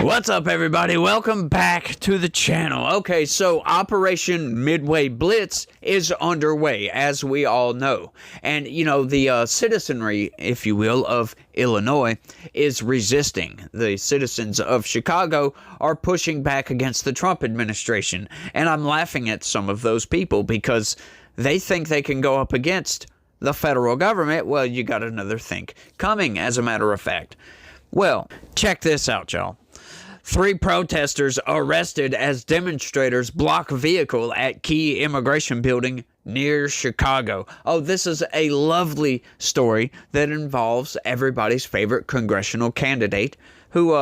What's up, everybody? Welcome back to the channel. Okay, so Operation Midway Blitz is underway, as we all know. And, you know, the citizenry, if you will, of Illinois is resisting. The citizens of Chicago are pushing back against the Trump administration. And I'm laughing at some of those people because they think they can go up against the federal government. Well, you got another think coming, as a matter of fact. Well, check this out, y'all. 3 protesters arrested as demonstrators block vehicle at key immigration building near Chicago. Oh, this is a lovely story that involves everybody's favorite congressional candidate who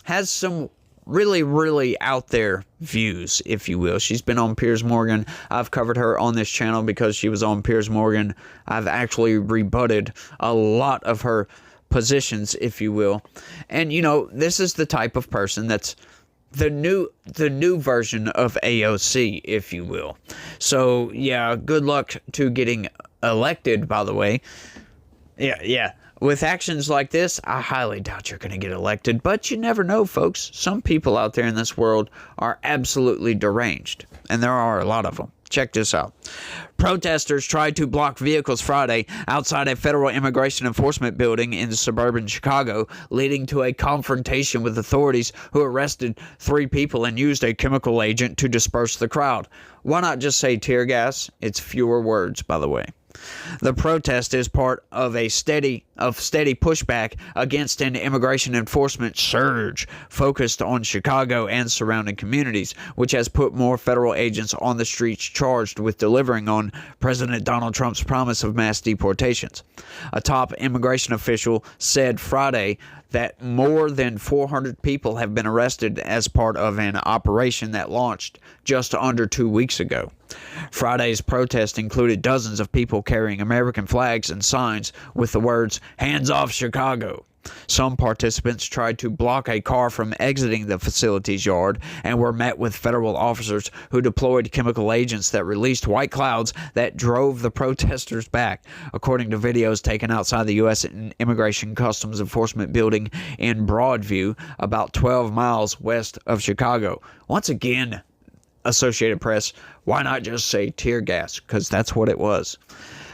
has some really out there views, if you will. She's been on Piers Morgan. I've covered her on this channel because she was on Piers Morgan. I've actually rebutted a lot of her positions, if you will. And you know, this is the type of person that's the new version of AOC, if you will. So yeah, good luck to getting elected, by the way. Yeah. With actions like this, I highly doubt you're going to get elected, but you never know, folks. Some people out there in this world are absolutely deranged, and there are a lot of them. Check this out. Protesters tried to block vehicles Friday outside a federal immigration enforcement building in suburban Chicago, leading to a confrontation with authorities who arrested 3 people and used a chemical agent to disperse the crowd. Why not just say tear gas? It's fewer words, by the way. The protest is part of a steady pushback against an immigration enforcement surge focused on Chicago and surrounding communities, which has put more federal agents on the streets charged with delivering on President Donald Trump's promise of mass deportations. A top immigration official said Friday that more than 400 people have been arrested as part of an operation that launched just under 2 weeks ago. Friday's protest included dozens of people carrying American flags and signs with the words, "Hands off Chicago." Some participants tried to block a car from exiting the facility's yard and were met with federal officers who deployed chemical agents that released white clouds that drove the protesters back, according to videos taken outside the U.S. Immigration Customs Enforcement building in Broadview, about 12 miles west of Chicago. Once again, Associated Press, why not just say tear gas? Because that's what it was.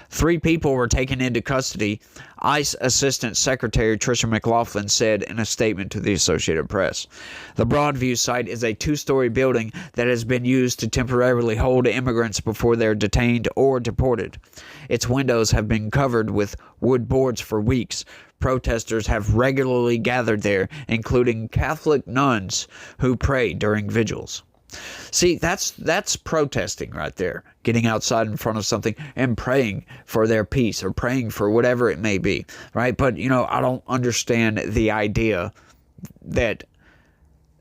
3 people were taken into custody, ICE Assistant Secretary Tricia McLaughlin said in a statement to the Associated Press. The Broadview site is a 2-story building that has been used to temporarily hold immigrants before they're detained or deported. Its windows have been covered with wood boards for weeks. Protesters have regularly gathered there, including Catholic nuns who pray during vigils. See, that's protesting right there. Getting outside in front of something and praying for their peace or praying for whatever it may be, right? But, you know, I don't understand the idea that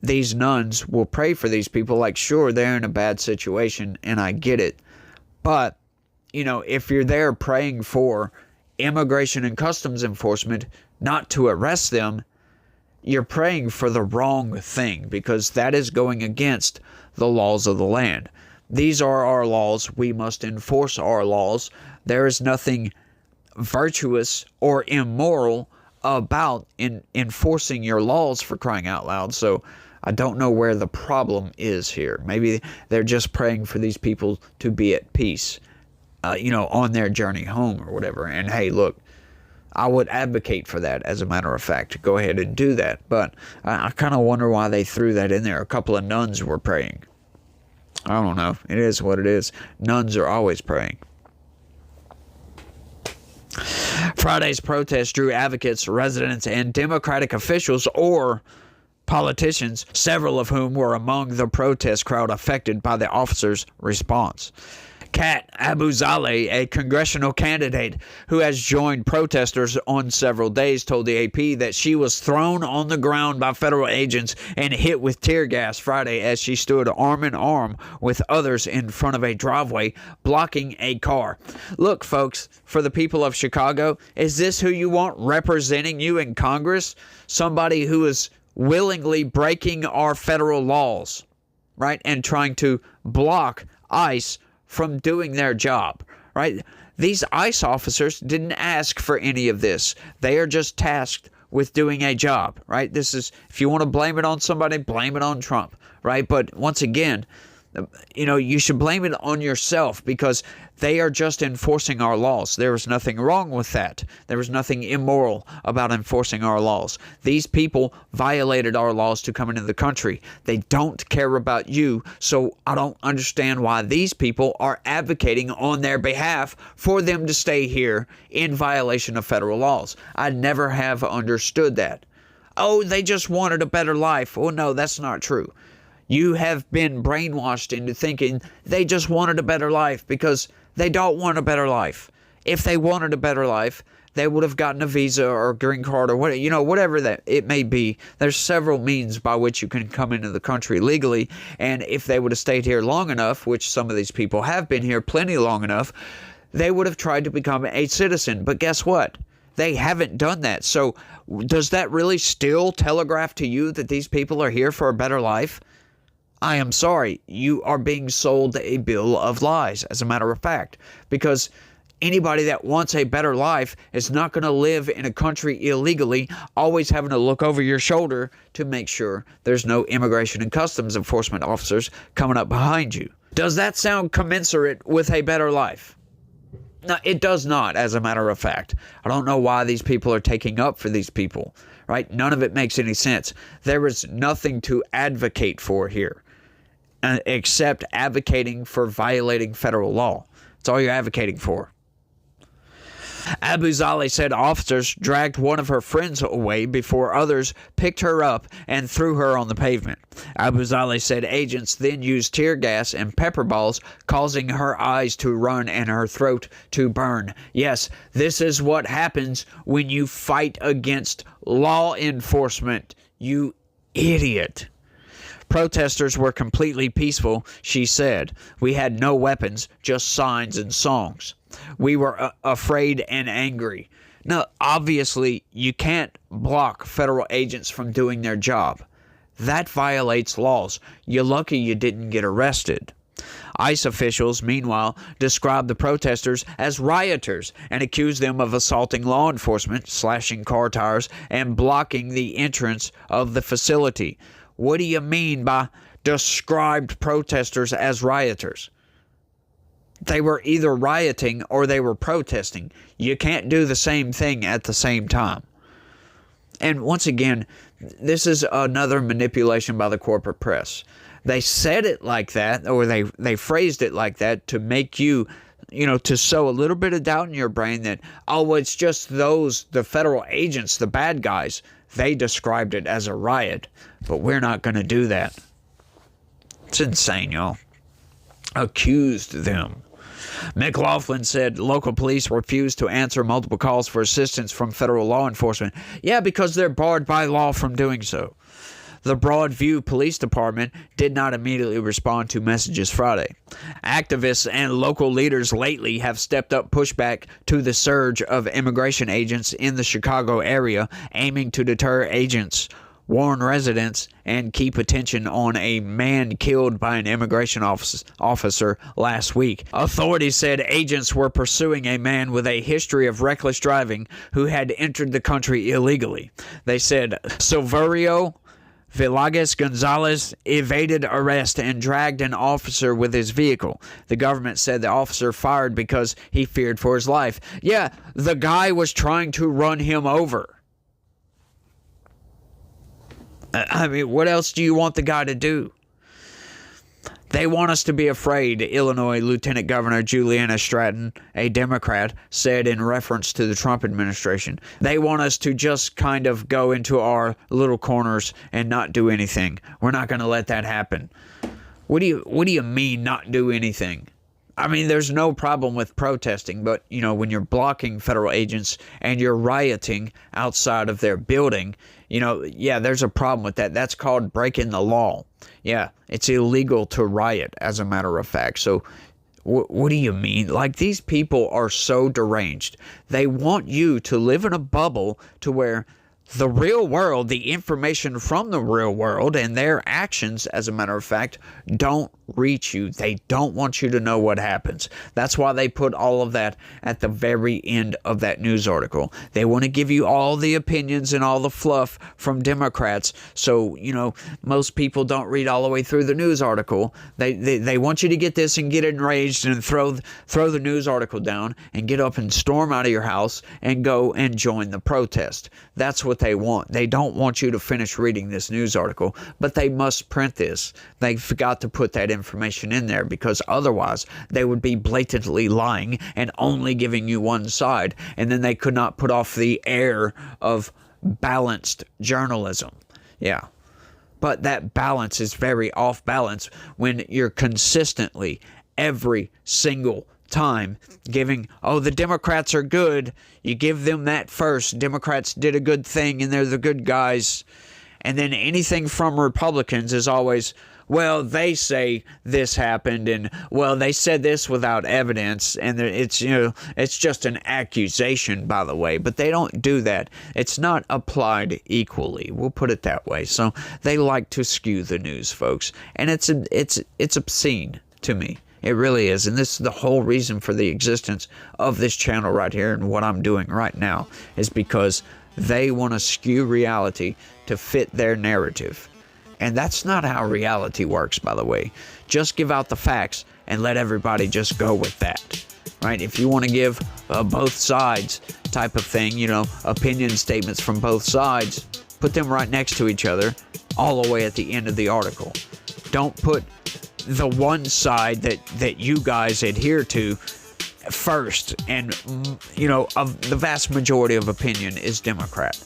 these nuns will pray for these people. Like, sure, they're in a bad situation, and I get it. But, you know, if you're there praying for immigration and customs enforcement not to arrest them, you're praying for the wrong thing, because that is going against the laws of the land. These are our laws. We must enforce our laws. There is nothing virtuous or immoral about enforcing your laws, for crying out loud. So I don't know where the problem is here. Maybe they're just praying for these people to be at peace, you know, on their journey home or whatever. And hey, look, I would advocate for that, as a matter of fact. Go ahead and do that. But I kind of wonder why they threw that in there. A couple of nuns were praying. I don't know. It is what it is. Nuns are always praying. Friday's protest drew advocates, residents, and Democratic officials or politicians, several of whom were among the protest crowd affected by the officers' response. Kat Abuzaleh, a congressional candidate who has joined protesters on several days, told the AP that she was thrown on the ground by federal agents and hit with tear gas Friday as she stood arm in arm with others in front of a driveway blocking a car. Look, folks, for the people of Chicago, is this who you want representing you in Congress? Somebody who is willingly breaking our federal laws, right, and trying to block ICE from doing their job, right? These ICE officers didn't ask for any of this. They are just tasked with doing a job, right? This is, if you want to blame it on somebody, blame it on Trump, right? But once again, you should blame it on yourself because they are just enforcing our laws. There is nothing wrong with that. There is nothing immoral about enforcing our laws. These people violated our laws to come into the country. They don't care about you, so I don't understand why these people are advocating on their behalf for them to stay here in violation of federal laws. I never have understood that. Oh, they just wanted a better life. Oh, no, that's not true. You have been brainwashed into thinking they just wanted a better life because they don't want a better life. If they wanted a better life, they would have gotten a visa or a green card or whatever that it may be. There's several means by which you can come into the country legally. And if they would have stayed here long enough, which some of these people have been here plenty long enough, they would have tried to become a citizen. But guess what? They haven't done that. So does that really still telegraph to you that these people are here for a better life? I am sorry, you are being sold a bill of lies, as a matter of fact, because anybody that wants a better life is not going to live in a country illegally, always having to look over your shoulder to make sure there's no immigration and customs enforcement officers coming up behind you. Does that sound commensurate with a better life? No, it does not, as a matter of fact. I don't know why these people are taking up for these people, right? None of it makes any sense. There is nothing to advocate for here. Except advocating for violating federal law. That's all you're advocating for. Abu Zali said officers dragged one of her friends away before others picked her up and threw her on the pavement. Abu Zali said agents then used tear gas and pepper balls, causing her eyes to run and her throat to burn. Yes, this is what happens when you fight against law enforcement, you idiot. Protesters were completely peaceful, she said. We had no weapons, just signs and songs. We were afraid and angry. Now, obviously, you can't block federal agents from doing their job. That violates laws. You're lucky you didn't get arrested. ICE officials, meanwhile, described the protesters as rioters and accused them of assaulting law enforcement, slashing car tires, and blocking the entrance of the facility. What do you mean by described protesters as rioters? They were either rioting or they were protesting. You can't do the same thing at the same time. And once again, this is another manipulation by the corporate press. They said it like that, or they phrased it like that to make you, to sow a little bit of doubt in your brain that, oh, it's just the federal agents, the bad guys. They described it as a riot, but we're not going to do that. It's insane, y'all. Accused them. McLaughlin said local police refused to answer multiple calls for assistance from federal law enforcement. Yeah, because they're barred by law from doing so. The Broadview Police Department did not immediately respond to messages Friday. Activists and local leaders lately have stepped up pushback to the surge of immigration agents in the Chicago area, aiming to deter agents, warn residents, and keep attention on a man killed by an immigration officer last week. Authorities said agents were pursuing a man with a history of reckless driving who had entered the country illegally. They said Silverio Villegas Gonzalez evaded arrest and dragged an officer with his vehicle. The government said the officer fired because he feared for his life. Yeah, the guy was trying to run him over. I mean, what else do you want the guy to do? They want us to be afraid, Illinois Lieutenant Governor Juliana Stratton, a Democrat, said in reference to the Trump administration. They want us to just kind of go into our little corners and not do anything. We're not going to let that happen. What do you mean not do anything? I mean, there's no problem with protesting, but, when you're blocking federal agents and you're rioting outside of their building, there's a problem with that. That's called breaking the law. Yeah, it's illegal to riot, as a matter of fact. So what do you mean? Like, these people are so deranged. They want you to live in a bubble to where the real world, the information from the real world and their actions, as a matter of fact, don't reach you. They don't want you to know what happens. That's why they put all of that at the very end of that news article. They want to give you all the opinions and all the fluff from Democrats, so most people don't read all the way through the news article. They want you to get this and get enraged and throw the news article down and get up and storm out of your house and go and join the protest. That's what they want. They don't want you to finish reading this news article, but they must print this. They forgot to put that information in there, because otherwise they would be blatantly lying and only giving you one side, and then they could not put off the air of balanced journalism. Yeah. But that balance is very off balance when you're consistently every single time giving, oh, the Democrats are good. You give them that first. Democrats did a good thing and they're the good guys. And then anything from Republicans is always, well, they say this happened, and well, they said this without evidence, and it's it's just an accusation, by the way. But they don't do that. It's not applied equally. We'll put it that way. So they like to skew the news, folks, and it's obscene to me. It really is. And this is the whole reason for the existence of this channel right here, and what I'm doing right now is because they want to skew reality to fit their narrative. And that's not how reality works, by the way. Just give out the facts and let everybody just go with that, right? If you want to give both sides type of thing, opinion statements from both sides, put them right next to each other all the way at the end of the article. Don't put the one side that you guys adhere to first, and the vast majority of opinion is Democrat.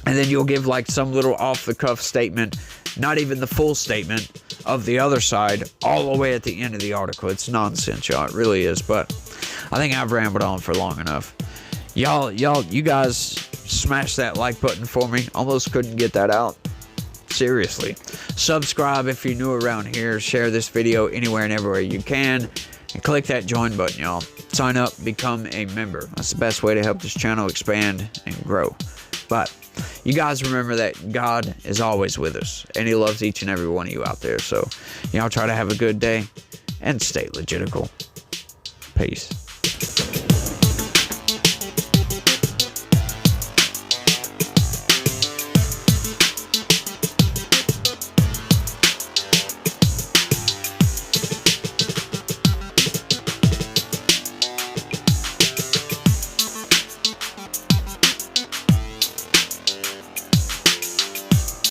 And then you'll give like some little off-the-cuff statement, not even the full statement of the other side, all the way at the end of the article. It's nonsense, y'all. It really is. But I think I've rambled on for long enough. You guys smash that like button for me. Almost couldn't get that out. Seriously. Subscribe if you're new around here. Share this video anywhere and everywhere you can. And click that join button, y'all. Sign up, become a member. That's the best way to help this channel expand and grow. But you guys remember that God is always with us, and He loves each and every one of you out there. So y'all try to have a good day and stay legitical. Peace.